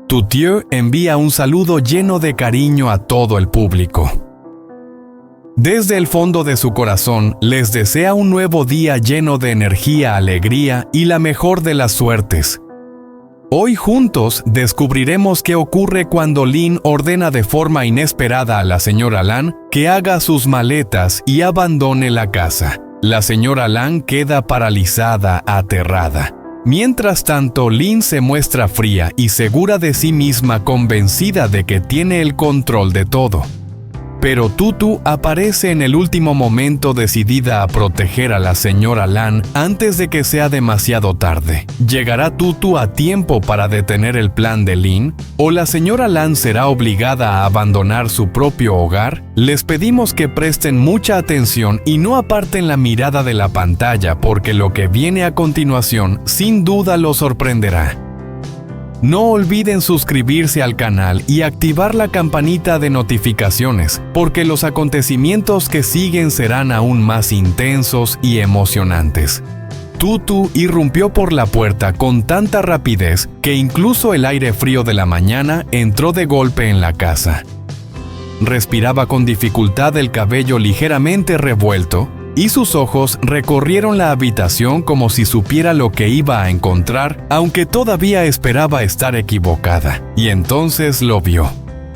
Tu tío envía un saludo lleno de cariño a todo el público. Desde el fondo de su corazón, les desea un nuevo día lleno de energía, alegría y la mejor de las suertes. Hoy juntos descubriremos qué ocurre cuando Lynn ordena de forma inesperada a la señora Lan que haga sus maletas y abandone la casa. La señora Lan queda paralizada, aterrada. Mientras tanto, Lynn se muestra fría y segura de sí misma, convencida de que tiene el control de todo. Pero Tutu aparece en el último momento, decidida a proteger a la señora Lan antes de que sea demasiado tarde. ¿Llegará Tutu a tiempo para detener el plan de Lynn? ¿O la señora Lan será obligada a abandonar su propio hogar? Les pedimos que presten mucha atención y no aparten la mirada de la pantalla, porque lo que viene a continuación sin duda los sorprenderá. No olviden suscribirse al canal y activar la campanita de notificaciones, porque los acontecimientos que siguen serán aún más intensos y emocionantes. Tutu irrumpió por la puerta con tanta rapidez que incluso el aire frío de la mañana entró de golpe en la casa. Respiraba con dificultad, el cabello ligeramente revuelto, y sus ojos recorrieron la habitación como si supiera lo que iba a encontrar, aunque todavía esperaba estar equivocada. Y entonces lo vio.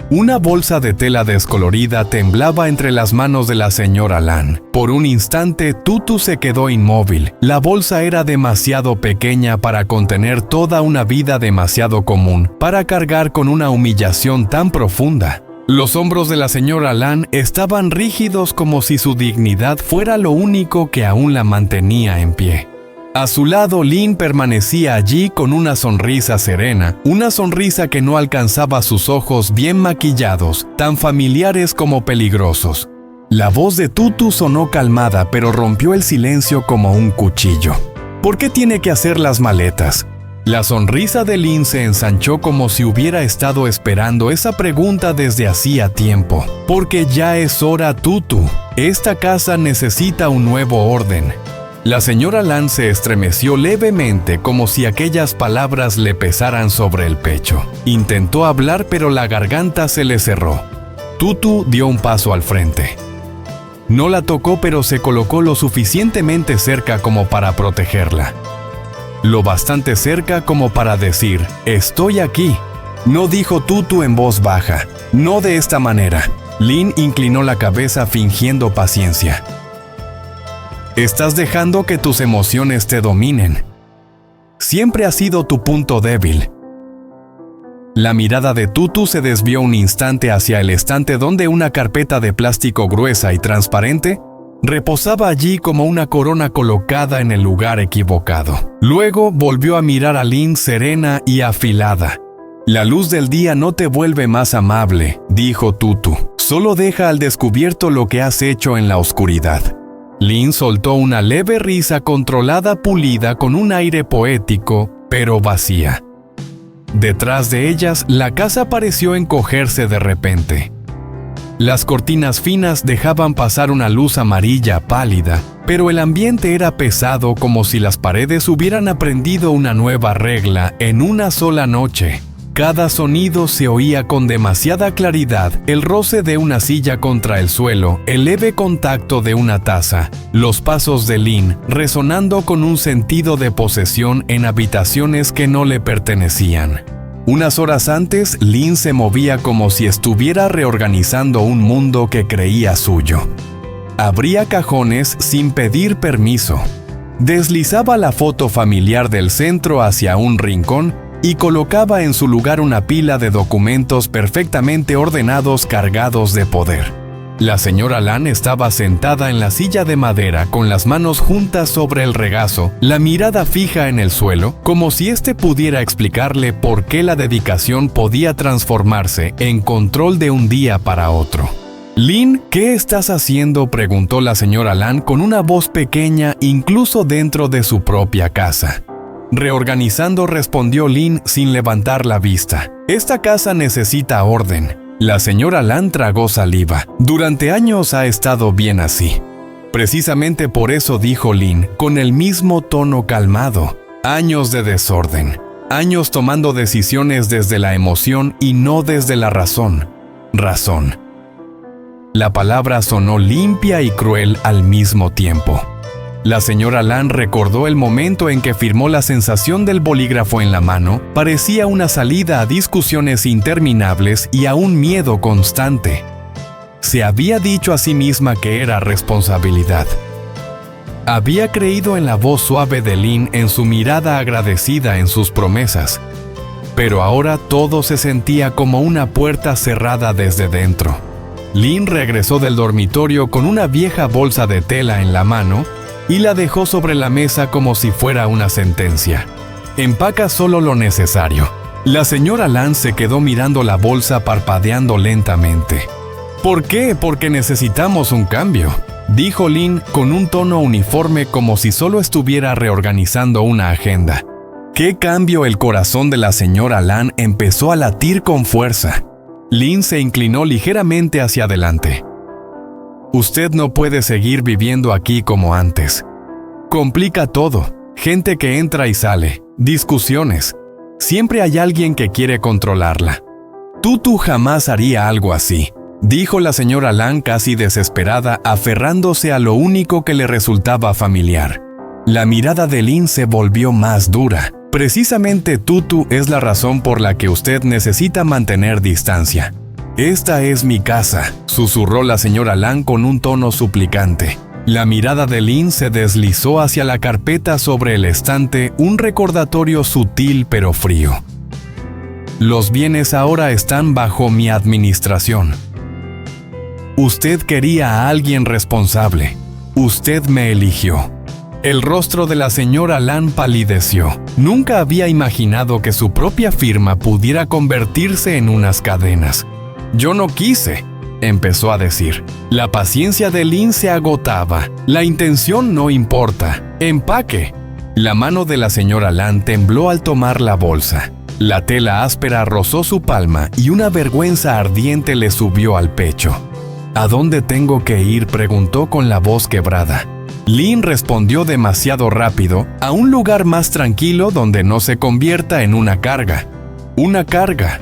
Una bolsa de tela descolorida temblaba entre las manos de la señora Lan. Por un instante, Tutu se quedó inmóvil. La bolsa era demasiado pequeña para contener toda una vida demasiado común, para cargar con una humillación tan profunda. Los hombros de la señora Lan estaban rígidos, como si su dignidad fuera lo único que aún la mantenía en pie. A su lado, Lynn permanecía allí con una sonrisa serena, una sonrisa que no alcanzaba sus ojos bien maquillados, tan familiares como peligrosos. La voz de Tutu sonó calmada, pero rompió el silencio como un cuchillo. ¿Por qué tiene que hacer las maletas? La sonrisa de Lynn se ensanchó como si hubiera estado esperando esa pregunta desde hacía tiempo. Porque ya es hora, Tutu. Esta casa necesita un nuevo orden. La señora Lan se estremeció levemente, como si aquellas palabras le pesaran sobre el pecho. Intentó hablar, pero la garganta se le cerró. Tutu dio un paso al frente. No la tocó, pero se colocó lo suficientemente cerca como para protegerla. Lo bastante cerca como para decir, «Estoy aquí». No dijo Tutu en voz baja, «No de esta manera». Lynn inclinó la cabeza fingiendo paciencia. «Estás dejando que tus emociones te dominen. Siempre ha sido tu punto débil». La mirada de Tutu se desvió un instante hacia el estante donde una carpeta de plástico gruesa y transparente reposaba allí como una corona colocada en el lugar equivocado. Luego volvió a mirar a Lynn serena y afilada. «La luz del día no te vuelve más amable», dijo Tutu. «Solo deja al descubierto lo que has hecho en la oscuridad». Lynn soltó una leve risa controlada, pulida, con un aire poético, pero vacía. Detrás de ellas, la casa pareció encogerse de repente. Las cortinas finas dejaban pasar una luz amarilla pálida, pero el ambiente era pesado, como si las paredes hubieran aprendido una nueva regla en una sola noche. Cada sonido se oía con demasiada claridad: el roce de una silla contra el suelo, el leve contacto de una taza, los pasos de Lynn resonando con un sentido de posesión en habitaciones que no le pertenecían. Unas horas antes, Lynn se movía como si estuviera reorganizando un mundo que creía suyo. Abría cajones sin pedir permiso. Deslizaba la foto familiar del centro hacia un rincón y colocaba en su lugar una pila de documentos perfectamente ordenados, cargados de poder. La señora Lan estaba sentada en la silla de madera con las manos juntas sobre el regazo, la mirada fija en el suelo, como si éste pudiera explicarle por qué la dedicación podía transformarse en control de un día para otro. «Lynn, ¿qué estás haciendo?», preguntó la señora Lan con una voz pequeña incluso dentro de su propia casa. «Reorganizando», respondió Lynn sin levantar la vista. «Esta casa necesita orden». La señora Lan tragó saliva. «Durante años ha estado bien así». «Precisamente por eso», dijo Lynn, con el mismo tono calmado. «Años de desorden». Años tomando decisiones desde la emoción y no desde la razón. Razón. La palabra sonó limpia y cruel al mismo tiempo. La señora Lan recordó el momento en que firmó. La sensación del bolígrafo en la mano parecía una salida a discusiones interminables y a un miedo constante. Se había dicho a sí misma que era responsabilidad. Había creído en la voz suave de Lin, en su mirada agradecida, en sus promesas. Pero ahora todo se sentía como una puerta cerrada desde dentro. Lin regresó del dormitorio con una vieja bolsa de tela en la mano y la dejó sobre la mesa como si fuera una sentencia. Empaca solo lo necesario. La señora Lan se quedó mirando la bolsa, parpadeando lentamente. ¿Por qué? Porque necesitamos un cambio, dijo Lin con un tono uniforme, como si solo estuviera reorganizando una agenda. ¿Qué cambio? El corazón de la señora Lan empezó a latir con fuerza. Lin se inclinó ligeramente hacia adelante. Usted no puede seguir viviendo aquí como antes. Complica todo. Gente que entra y sale. Discusiones. Siempre hay alguien que quiere controlarla. Tutu jamás haría algo así, dijo la señora Lan casi desesperada, aferrándose a lo único que le resultaba familiar. La mirada de Lin se volvió más dura. Precisamente Tutu es la razón por la que usted necesita mantener distancia. Esta es mi casa, susurró la señora Lan con un tono suplicante. La mirada de Lin se deslizó hacia la carpeta sobre el estante, un recordatorio sutil pero frío. Los bienes ahora están bajo mi administración. Usted quería a alguien responsable. Usted me eligió. El rostro de la señora Lan palideció. Nunca había imaginado que su propia firma pudiera convertirse en unas cadenas. Yo no quise, empezó a decir. La paciencia de Lin se agotaba. La intención no importa. Empaque. La mano de la señora Lan tembló al tomar la bolsa. La tela áspera rozó su palma y una vergüenza ardiente le subió al pecho. ¿A dónde tengo que ir?, preguntó con la voz quebrada. Lin respondió demasiado rápido: a un lugar más tranquilo donde no se convierta en una carga. Una carga.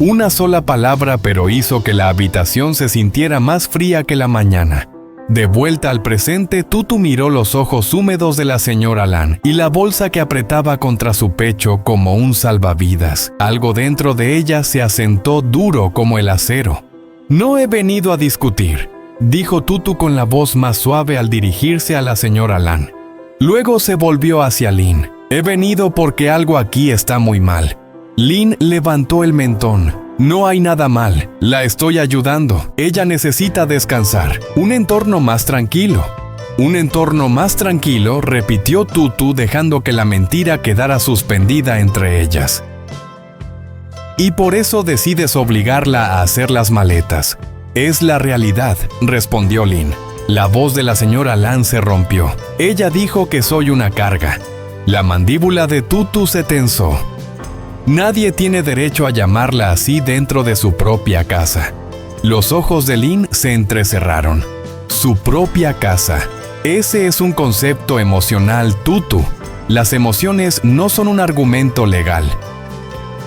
Una sola palabra, pero hizo que la habitación se sintiera más fría que la mañana. De vuelta al presente, Tutu miró los ojos húmedos de la señora Lan y la bolsa que apretaba contra su pecho como un salvavidas. Algo dentro de ella se asentó duro como el acero. No he venido a discutir, dijo Tutu con la voz más suave al dirigirse a la señora Lan. Luego se volvió hacia Lin. He venido porque algo aquí está muy mal. Lin levantó el mentón. No hay nada mal. La estoy ayudando. Ella necesita descansar. Un entorno más tranquilo. Un entorno más tranquilo, repitió Tutu, dejando que la mentira quedara suspendida entre ellas. Y por eso decides obligarla a hacer las maletas. Es la realidad, respondió Lin. La voz de la señora Lan se rompió. Ella dijo que soy una carga. La mandíbula de Tutu se tensó. Nadie tiene derecho a llamarla así dentro de su propia casa. Los ojos de Lin se entrecerraron. Su propia casa. Ese es un concepto emocional, Tutu. Las emociones no son un argumento legal.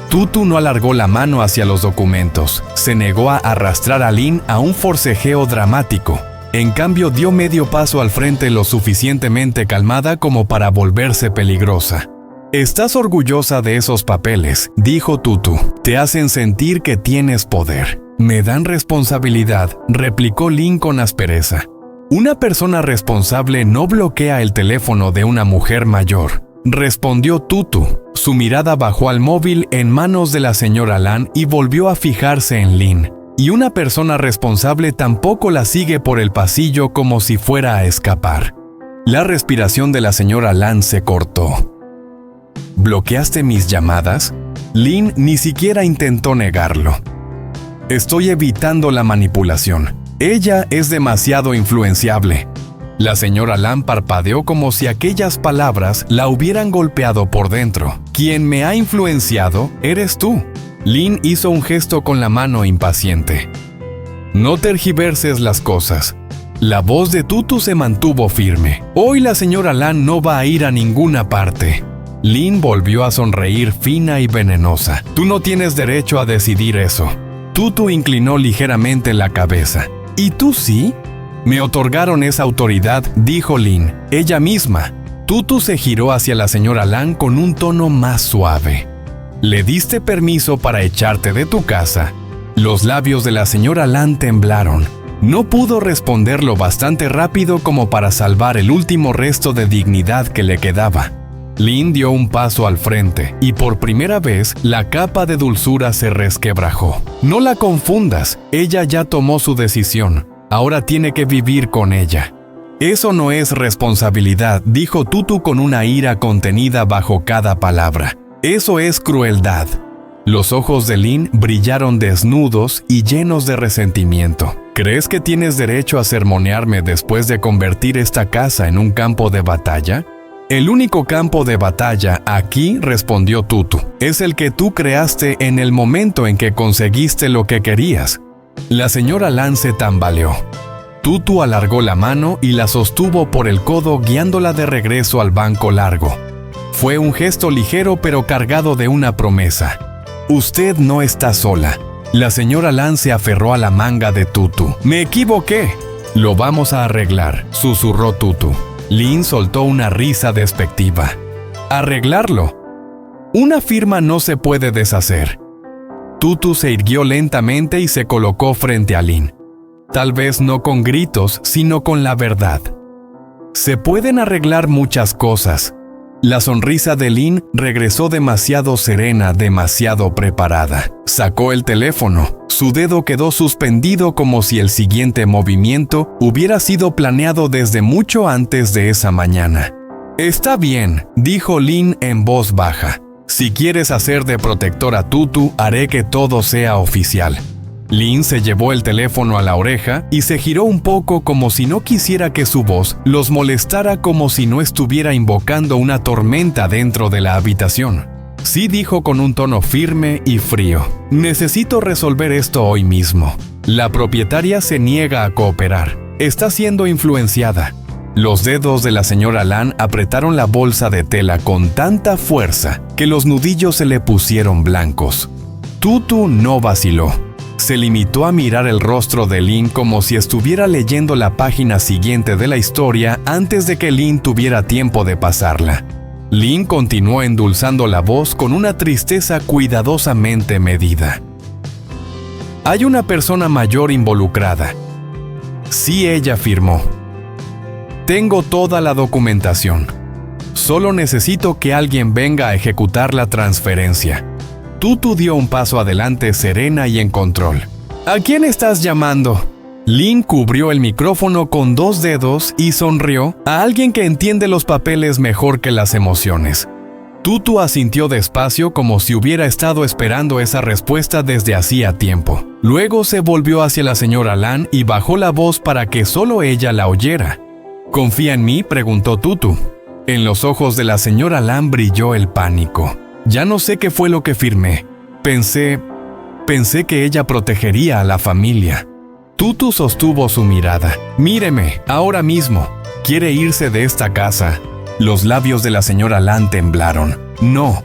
Tutu no alargó la mano hacia los documentos. Se negó a arrastrar a Lin a un forcejeo dramático. En cambio, dio medio paso al frente, lo suficientemente calmada como para volverse peligrosa. «Estás orgullosa de esos papeles», dijo Tutu. «Te hacen sentir que tienes poder». «Me dan responsabilidad», replicó Lin con aspereza. «Una persona responsable no bloquea el teléfono de una mujer mayor», respondió Tutu. Su mirada bajó al móvil en manos de la señora Lan y volvió a fijarse en Lin. Y una persona responsable tampoco la sigue por el pasillo como si fuera a escapar. La respiración de la señora Lan se cortó. ¿Bloqueaste mis llamadas? Lin ni siquiera intentó negarlo. Estoy evitando la manipulación. Ella es demasiado influenciable. La señora Lan parpadeó como si aquellas palabras la hubieran golpeado por dentro. Quien me ha influenciado eres tú. Lin hizo un gesto con la mano impaciente. No tergiverses las cosas. La voz de Tutu se mantuvo firme. Hoy la señora Lan no va a ir a ninguna parte. Lynn volvió a sonreír fina y venenosa. Tú no tienes derecho a decidir eso. Tutu inclinó ligeramente la cabeza. ¿Y tú sí? Me otorgaron esa autoridad, dijo Lynn, ella misma. Tutu se giró hacia la señora Lan con un tono más suave. ¿Le diste permiso para echarte de tu casa? Los labios de la señora Lan temblaron. No pudo responderlo bastante rápido como para salvar el último resto de dignidad que le quedaba. Lynn dio un paso al frente y por primera vez la capa de dulzura se resquebrajó. No la confundas, ella ya tomó su decisión. Ahora tiene que vivir con ella. Eso no es responsabilidad, dijo Tutu con una ira contenida bajo cada palabra. Eso es crueldad. Los ojos de Lynn brillaron desnudos y llenos de resentimiento. ¿Crees que tienes derecho a sermonearme después de convertir esta casa en un campo de batalla? El único campo de batalla aquí, respondió Tutu, es el que tú creaste en el momento en que conseguiste lo que querías. La señora Lan se tambaleó. Tutu alargó la mano y la sostuvo por el codo guiándola de regreso al banco largo. Fue un gesto ligero pero cargado de una promesa. Usted no está sola. La señora Lan se aferró a la manga de Tutu. Me equivoqué. Lo vamos a arreglar, susurró Tutu. Lynn soltó una risa despectiva. ¿Arreglarlo? Una firma no se puede deshacer. Tutu se irguió lentamente y se colocó frente a Lynn. Tal vez no con gritos, sino con la verdad. Se pueden arreglar muchas cosas. La sonrisa de Lynn regresó demasiado serena, demasiado preparada. Sacó el teléfono. Su dedo quedó suspendido como si el siguiente movimiento hubiera sido planeado desde mucho antes de esa mañana. Está bien, dijo Lynn en voz baja. Si quieres hacer de protector a Tutu, haré que todo sea oficial. Lynn se llevó el teléfono a la oreja y se giró un poco como si no quisiera que su voz los molestara, como si no estuviera invocando una tormenta dentro de la habitación. Sí, dijo con un tono firme y frío. Necesito resolver esto hoy mismo. La propietaria se niega a cooperar. Está siendo influenciada. Los dedos de la señora Lan apretaron la bolsa de tela con tanta fuerza que los nudillos se le pusieron blancos. Tutu no vaciló. Se limitó a mirar el rostro de Lynn como si estuviera leyendo la página siguiente de la historia antes de que Lynn tuviera tiempo de pasarla. Lynn continuó endulzando la voz con una tristeza cuidadosamente medida. Hay una persona mayor involucrada. Sí, ella afirmó. Tengo toda la documentación. Solo necesito que alguien venga a ejecutar la transferencia. Tutu dio un paso adelante serena y en control. ¿A quién estás llamando? Lynn cubrió el micrófono con 2 dedos y sonrió. A alguien que entiende los papeles mejor que las emociones. Tutu asintió despacio como si hubiera estado esperando esa respuesta desde hacía tiempo. Luego se volvió hacia la señora Lan y bajó la voz para que solo ella la oyera. ¿Confía en mí?, preguntó Tutu. En los ojos de la señora Lan brilló el pánico. Ya no sé qué fue lo que firmé. Pensé que ella protegería a la familia. Tutu sostuvo su mirada. Míreme, ahora mismo. ¿Quiere irse de esta casa? Los labios de la señora Lan temblaron. No.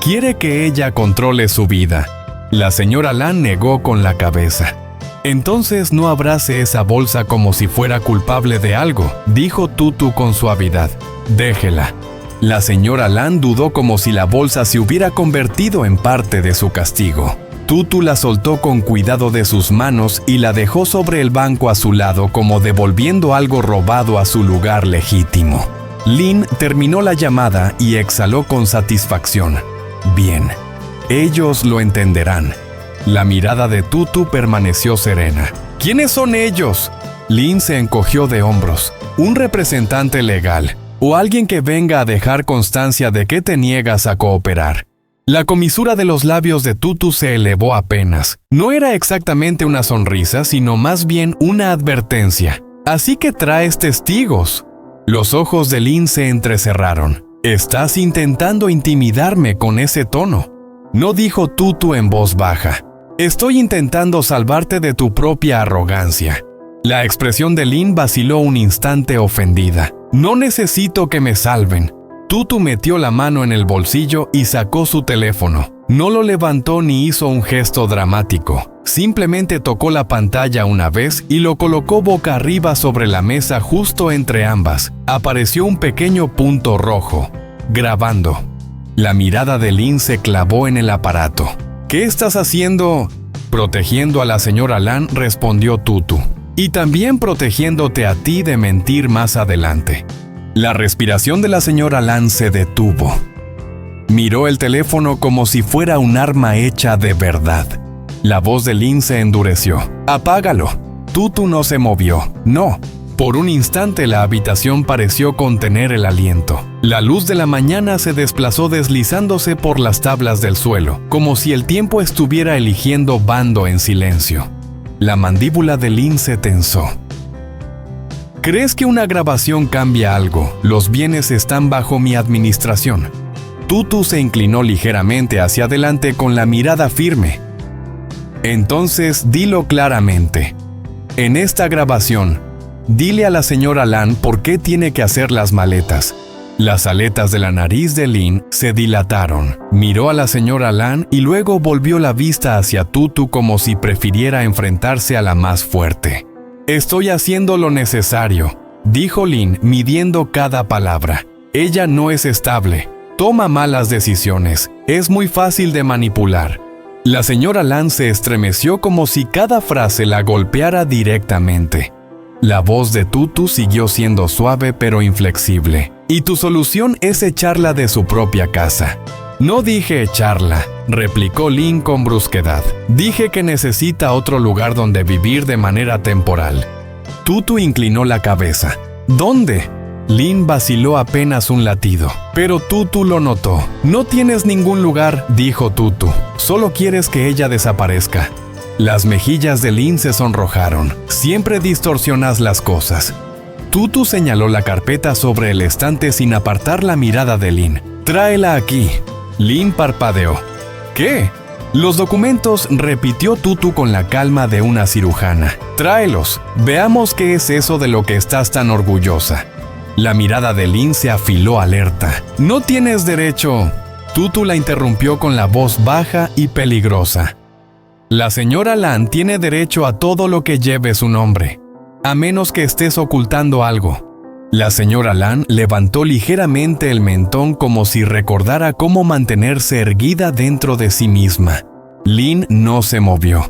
Quiere que ella controle su vida. La señora Lan negó con la cabeza. Entonces no abrace esa bolsa como si fuera culpable de algo, dijo Tutu con suavidad. Déjela. La señora Lan dudó como si la bolsa se hubiera convertido en parte de su castigo. Tutu la soltó con cuidado de sus manos y la dejó sobre el banco a su lado como devolviendo algo robado a su lugar legítimo. Lynn terminó la llamada y exhaló con satisfacción. Bien, ellos lo entenderán. La mirada de Tutu permaneció serena. ¿Quiénes son ellos? Lynn se encogió de hombros. Un representante legal. O alguien que venga a dejar constancia de que te niegas a cooperar. La comisura de los labios de Tutu se elevó apenas. No era exactamente una sonrisa, sino más bien una advertencia. Así que traes testigos. Los ojos de Lynn se entrecerraron. Estás intentando intimidarme con ese tono. No, dijo Tutu en voz baja. Estoy intentando salvarte de tu propia arrogancia. La expresión de Lynn vaciló un instante ofendida. No necesito que me salven. Tutu metió la mano en el bolsillo y sacó su teléfono. No lo levantó ni hizo un gesto dramático. Simplemente tocó la pantalla una vez y lo colocó boca arriba sobre la mesa justo entre ambas. Apareció un pequeño punto rojo. Grabando. La mirada de Lynn se clavó en el aparato. ¿Qué estás haciendo? Protegiendo a la señora Lan, respondió Tutu. Y también protegiéndote a ti de mentir más adelante. La respiración de la señora Lan se detuvo. Miró el teléfono como si fuera un arma hecha de verdad. La voz de Lynn se endureció. ¡Apágalo! Tutu no se movió. ¡No! Por un instante la habitación pareció contener el aliento. La luz de la mañana se desplazó deslizándose por las tablas del suelo, como si el tiempo estuviera eligiendo bando en silencio. La mandíbula de Lynn se tensó. ¿Crees que una grabación cambia algo? Los bienes están bajo mi administración. Tutu se inclinó ligeramente hacia adelante con la mirada firme. Entonces, dilo claramente. En esta grabación, dile a la señora Lan por qué tiene que hacer las maletas. Las aletas de la nariz de Lynn se dilataron. Miró a la señora Lan y luego volvió la vista hacia Tutu como si prefiriera enfrentarse a la más fuerte. Estoy haciendo lo necesario, dijo Lynn, midiendo cada palabra. Ella no es estable, toma malas decisiones, es muy fácil de manipular. La señora Lan se estremeció como si cada frase la golpeara directamente. La voz de Tutu siguió siendo suave pero inflexible. Y tu solución es echarla de su propia casa. No dije echarla, replicó Lynn con brusquedad. Dije que necesita otro lugar donde vivir de manera temporal. Tutu inclinó la cabeza. ¿Dónde? Lynn vaciló apenas un latido, pero Tutu lo notó. No tienes ningún lugar, dijo Tutu. Solo quieres que ella desaparezca. Las mejillas de Lynn se sonrojaron. Siempre distorsionas las cosas. Tutu señaló la carpeta sobre el estante sin apartar la mirada de Lynn. Tráela aquí. Lynn parpadeó. ¿Qué? Los documentos, repitió Tutu con la calma de una cirujana. Tráelos. Veamos qué es eso de lo que estás tan orgullosa. La mirada de Lynn se afiló alerta. No tienes derecho. Tutu la interrumpió con la voz baja y peligrosa. La señora Lan tiene derecho a todo lo que lleve su nombre, a menos que estés ocultando algo. La señora Lan levantó ligeramente el mentón como si recordara cómo mantenerse erguida dentro de sí misma. Lynn no se movió.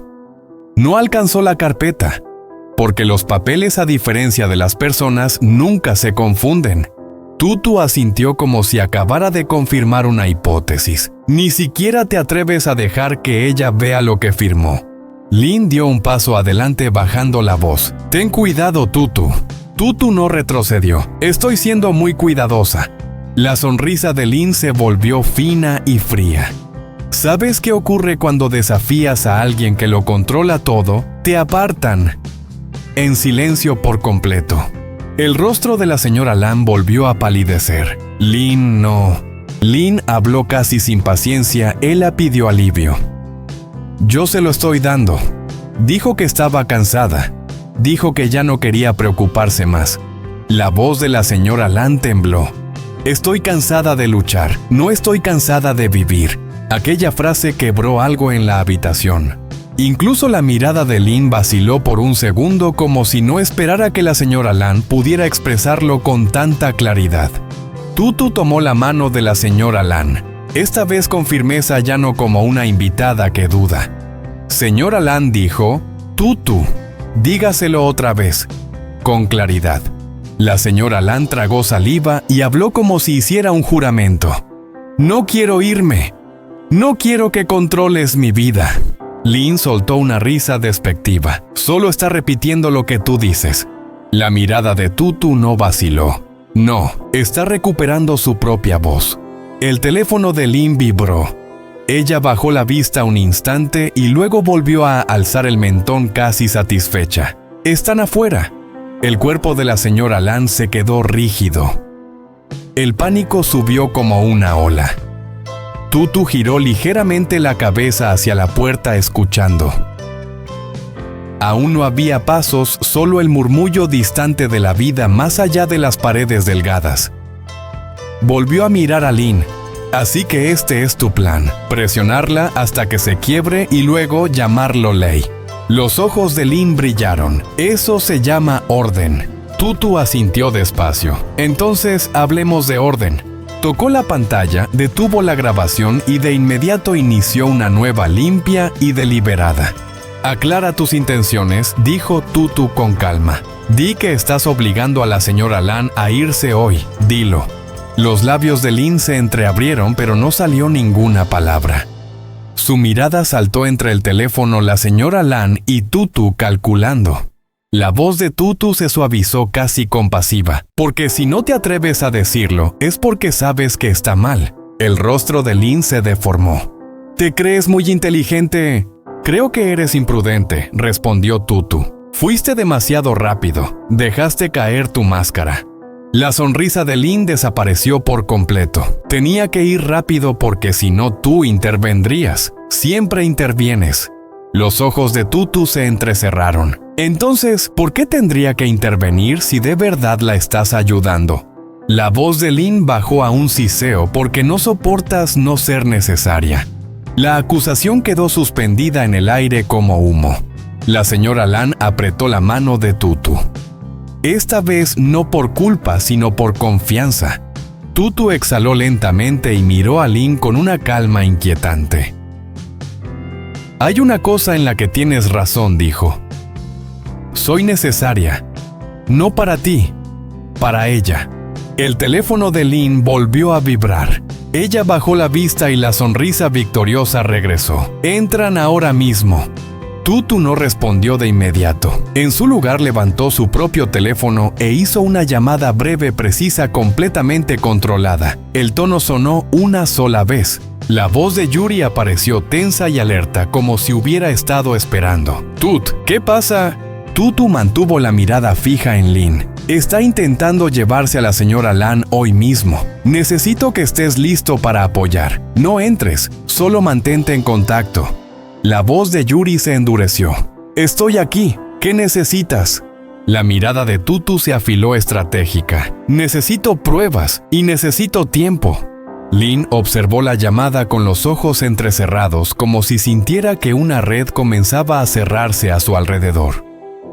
No alcanzó la carpeta, porque los papeles, a diferencia de las personas, nunca se confunden. Tutu asintió como si acabara de confirmar una hipótesis. Ni siquiera te atreves a dejar que ella vea lo que firmó. Lynn dio un paso adelante bajando la voz. Ten cuidado, Tutu. Tutu no retrocedió. Estoy siendo muy cuidadosa. La sonrisa de Lynn se volvió fina y fría. ¿Sabes qué ocurre cuando desafías a alguien que lo controla todo? Te apartan. En silencio por completo. El rostro de la señora Lan volvió a palidecer. Lynn no. Lynn habló casi sin paciencia. Ella pidió alivio. Yo se lo estoy dando. Dijo que estaba cansada. Dijo que ya no quería preocuparse más. La voz de la señora Lan tembló. Estoy cansada de luchar. No estoy cansada de vivir. Aquella frase quebró algo en la habitación. Incluso la mirada de Lynn vaciló por un segundo como si no esperara que la señora Lan pudiera expresarlo con tanta claridad. Tutu tomó la mano de la señora Lan, esta vez con firmeza, ya no como una invitada que duda. Señora Lan dijo, Tutu, dígaselo otra vez, con claridad. La señora Lan tragó saliva y habló como si hiciera un juramento. No quiero irme. No quiero que controles mi vida. Lynn soltó una risa despectiva. Solo está repitiendo lo que tú dices. La mirada de Tutu no vaciló. No, está recuperando su propia voz. El teléfono de Lynn vibró. Ella bajó la vista un instante y luego volvió a alzar el mentón casi satisfecha. Están afuera. El cuerpo de la señora Lan se quedó rígido. El pánico subió como una ola. Tutu giró ligeramente la cabeza hacia la puerta escuchando. Aún no había pasos, solo el murmullo distante de la vida más allá de las paredes delgadas. Volvió a mirar a Lynn. Así que este es tu plan, presionarla hasta que se quiebre y luego llamarlo ley. Los ojos de Lynn brillaron. Eso se llama orden. Tutu asintió despacio. Entonces hablemos de orden. Tocó la pantalla, detuvo la grabación y de inmediato inició una nueva limpia y deliberada. Aclara tus intenciones, dijo Tutu con calma. Di que estás obligando a la señora Lan a irse hoy, dilo. Los labios de Lynn se entreabrieron, pero no salió ninguna palabra. Su mirada saltó entre el teléfono, la señora Lan y Tutu calculando. La voz de Tutu se suavizó casi compasiva, porque si no te atreves a decirlo, es porque sabes que está mal. El rostro de Lynn se deformó. ¿Te crees muy inteligente? Creo que eres imprudente, respondió Tutu. Fuiste demasiado rápido, dejaste caer tu máscara. La sonrisa de Lynn desapareció por completo. Tenía que ir rápido porque si no tú intervendrías. Siempre intervienes. Los ojos de Tutu se entrecerraron. Entonces, ¿por qué tendría que intervenir si de verdad la estás ayudando? La voz de Lynn bajó a un siseo porque no soportas no ser necesaria. La acusación quedó suspendida en el aire como humo. La señora Lan apretó la mano de Tutu. Esta vez no por culpa, sino por confianza. Tutu exhaló lentamente y miró a Lynn con una calma inquietante. Hay una cosa en la que tienes razón, dijo. Soy necesaria. No para ti, para ella. El teléfono de Lynn volvió a vibrar. Ella bajó la vista y la sonrisa victoriosa regresó. Entran ahora mismo. Tutu no respondió de inmediato. En su lugar levantó su propio teléfono e hizo una llamada breve, precisa, completamente controlada. El tono sonó una sola vez. La voz de Yuri apareció tensa y alerta, como si hubiera estado esperando. «Tut, ¿qué pasa?» Tutu mantuvo la mirada fija en Lynn. Está intentando llevarse a la señora Lan hoy mismo. Necesito que estés listo para apoyar. No entres, solo mantente en contacto. La voz de Yuri se endureció. Estoy aquí. ¿Qué necesitas? La mirada de Tutu se afiló estratégica. Necesito pruebas y necesito tiempo. Lynn observó la llamada con los ojos entrecerrados, como si sintiera que una red comenzaba a cerrarse a su alrededor.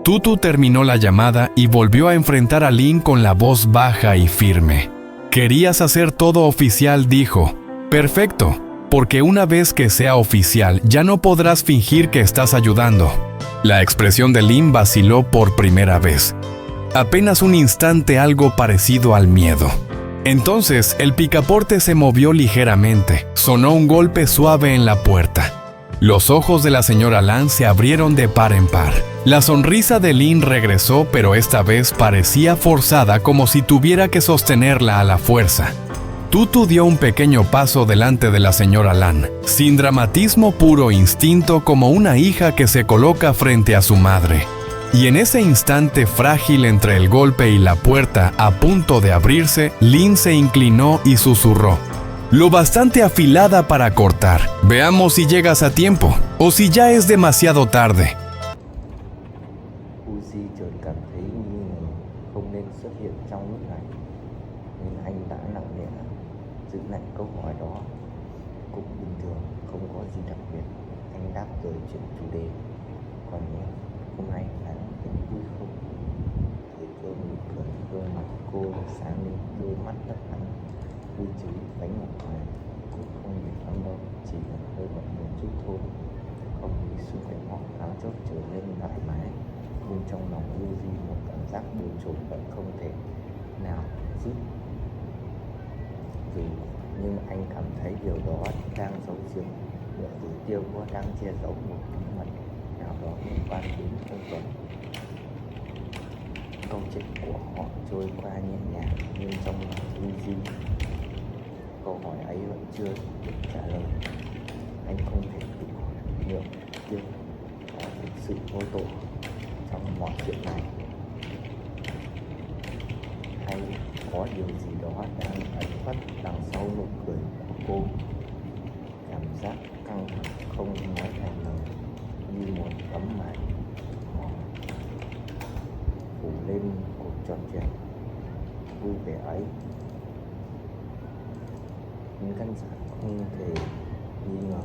Tutu terminó la llamada y volvió a enfrentar a Lynn con la voz baja y firme. «Querías hacer todo oficial», dijo. «Perfecto, porque una vez que sea oficial ya no podrás fingir que estás ayudando». La expresión de Lynn vaciló por primera vez. Apenas un instante, algo parecido al miedo. Entonces el picaporte se movió ligeramente. Sonó un golpe suave en la puerta. Los ojos de la señora Lan se abrieron de par en par. La sonrisa de Lynn regresó, pero esta vez parecía forzada, como si tuviera que sostenerla a la fuerza. Tutu dio un pequeño paso delante de la señora Lan, sin dramatismo, puro instinto, como una hija que se coloca frente a su madre. Y en ese instante frágil entre el golpe y la puerta a punto de abrirse, Lynn se inclinó y susurró. Lo bastante afilada para cortar. Veamos si llegas a tiempo, o si ya es demasiado tarde. Uzi chợt cảm thấy nghi ngờ không nên xuất hiện trong lúc này, nên anh đã lặng lẽ giữ lại câu hỏi đó. Cũng bình thường, không có gì đặc biệt. Anh đáp rồi chuyển chủ đề. Còn em, hôm nay là em vui không? Thấy cô mỉm cười, gương mặt cô sáng lên, đôi mắt lấp lánh. Vui chứ, đánh một cái cũng không bị lắm đâu, chỉ là hơi bận một chút thôi. Không khí xung quanh họ thoáng chốc trở nên thoải mái, nhưng trong lòng Uzi một cảm giác bồn chồn vẫn không thể nào dứt. Nhưng anh cảm thấy điều đó đang giấu giếm, nửa tử tiêu có đang che giấu một bí mật nào đó liên quan đến ông Tuấn. Câu chuyện của họ trôi qua nhẹ nhàng, nhưng trong lòng Uzi câu hỏi ấy vẫn chưa được trả lời. Anh không thể tự hỏi liệu tiêu có thực sự vô tội trong mọi chuyện này, hay có điều gì đó đang ẩn khuất đằng sau nụ cười của cô. Cảm giác căng thẳng không nói thành lời, như một tấm màn mỏng phủ lên cuộc trò chuyện vui vẻ ấy. nhưng khán giả không thể nghi ngờ